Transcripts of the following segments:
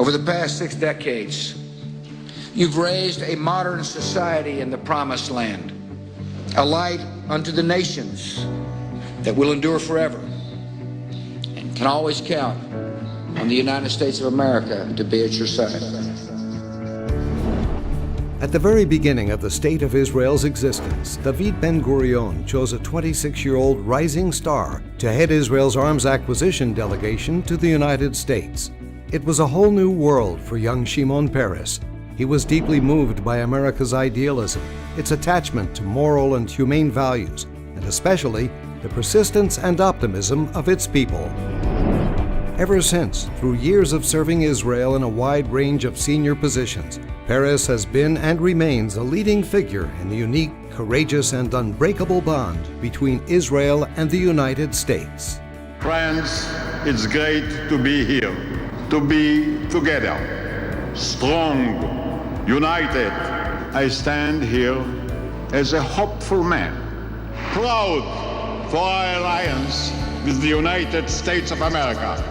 Over the past 6 decades, you've raised a modern society in the Promised Land, a light unto the nations that will endure forever and can always count on the United States of America to be at your side. At the very beginning of the State of Israel's existence, David Ben-Gurion chose a 26-year-old rising star to head Israel's arms acquisition delegation to the United States. It was a whole new world for young Shimon Peres. He was deeply moved by America's idealism, its attachment to moral and humane values, and especially the persistence and optimism of its people. Ever since, through years of serving Israel in a wide range of senior positions, Peres has been and remains a leading figure in the unique, courageous, and unbreakable bond between Israel and the United States. Friends, it's great to be here, to be together, strong, united. I stand here as a hopeful man, proud for our alliance with the United States of America.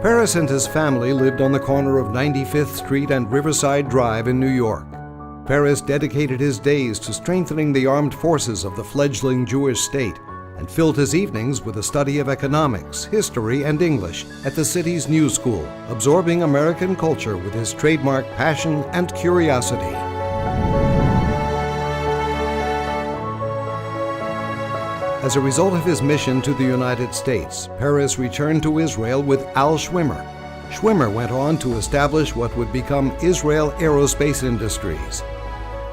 Peres and his family lived on the corner of 95th Street and Riverside Drive in New York. Peres dedicated his days to strengthening the armed forces of the fledgling Jewish state and filled his evenings with a study of economics, history, and English at the city's New School, absorbing American culture with his trademark passion and curiosity. As a result of his mission to the United States, Peres returned to Israel with Al Schwimmer. Schwimmer went on to establish what would become Israel Aerospace Industries.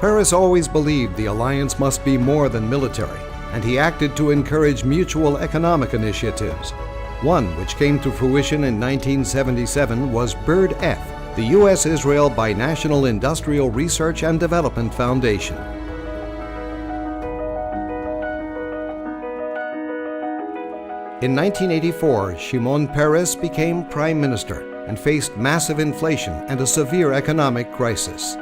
Peres always believed the alliance must be more than military, and he acted to encourage mutual economic initiatives. One which came to fruition in 1977 was BIRD-F, the U.S.-Israel Binational Industrial Research and Development Foundation. In 1984, Shimon Peres became prime minister and faced massive inflation and a severe economic crisis.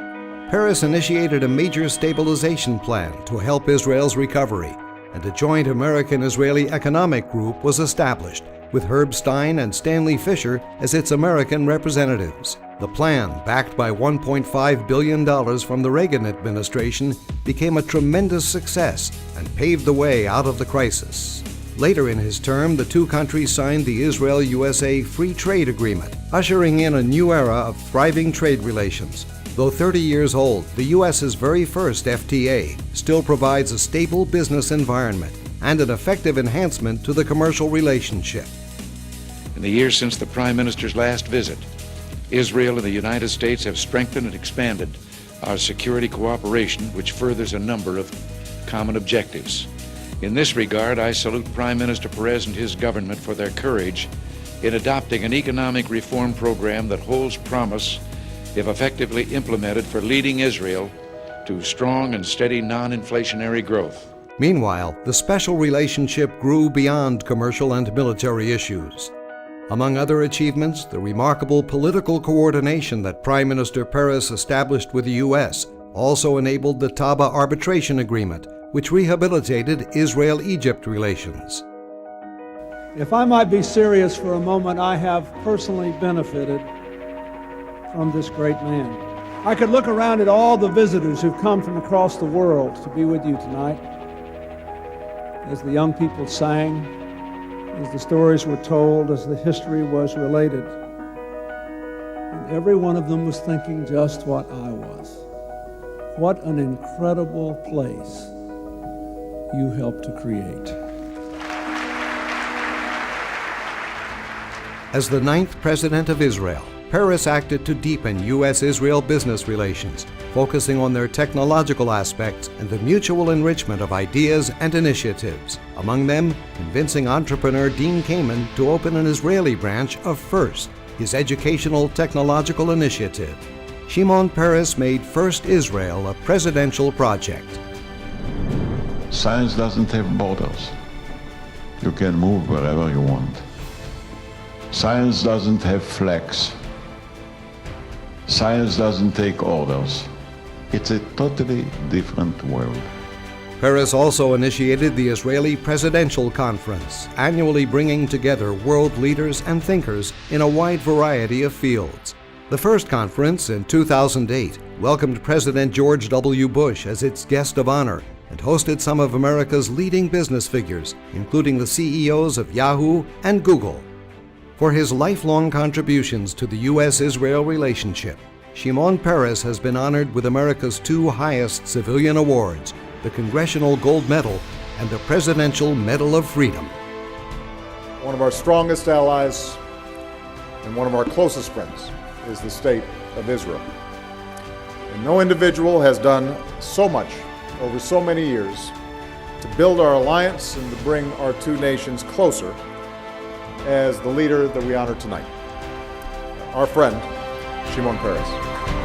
Peres initiated a major stabilization plan to help Israel's recovery, and a joint American-Israeli economic group was established, with Herb Stein and Stanley Fisher as its American representatives. The plan, backed by $1.5 billion from the Reagan administration, became a tremendous success and paved the way out of the crisis. Later in his term, the two countries signed the Israel-USA Free Trade Agreement, ushering in a new era of thriving trade relations. Though 30 years old, the U.S.'s very first FTA still provides a stable business environment and an effective enhancement to the commercial relationship. In the years since the Prime Minister's last visit, Israel and the United States have strengthened and expanded our security cooperation, which furthers a number of common objectives. In this regard, I salute Prime Minister Peres and his government for their courage in adopting an economic reform program that holds promise if effectively implemented for leading Israel to strong and steady non-inflationary growth. Meanwhile, the special relationship grew beyond commercial and military issues. Among other achievements, the remarkable political coordination that Prime Minister Peres established with the U.S. also enabled the Taba Arbitration Agreement, which rehabilitated Israel-Egypt relations. If I might be serious for a moment, I have personally benefited from this great man. I could look around at all the visitors who've come from across the world to be with you tonight. As the young people sang, as the stories were told, as the history was related, and every one of them was thinking just what I was. What an incredible place you helped to create. As the 9th President of Israel, Peres acted to deepen U.S.-Israel business relations, focusing on their technological aspects and the mutual enrichment of ideas and initiatives. Among them, convincing entrepreneur Dean Kamen to open an Israeli branch of FIRST, his educational technological initiative. Shimon Peres made FIRST Israel a presidential project. Science doesn't have borders. You can move wherever you want. Science doesn't have flags. Science doesn't take orders. It's a totally different world. Peres also initiated the Israeli Presidential Conference, annually bringing together world leaders and thinkers in a wide variety of fields. The first conference, in 2008, welcomed President George W. Bush as its guest of honor and hosted some of America's leading business figures, including the CEOs of Yahoo and Google. For his lifelong contributions to the U.S.-Israel relationship, Shimon Peres has been honored with America's two highest civilian awards, the Congressional Gold Medal and the Presidential Medal of Freedom. One of our strongest allies and one of our closest friends is the State of Israel. And no individual has done so much over so many years to build our alliance and to bring our two nations closer as the leader that we honor tonight, our friend, Shimon Peres.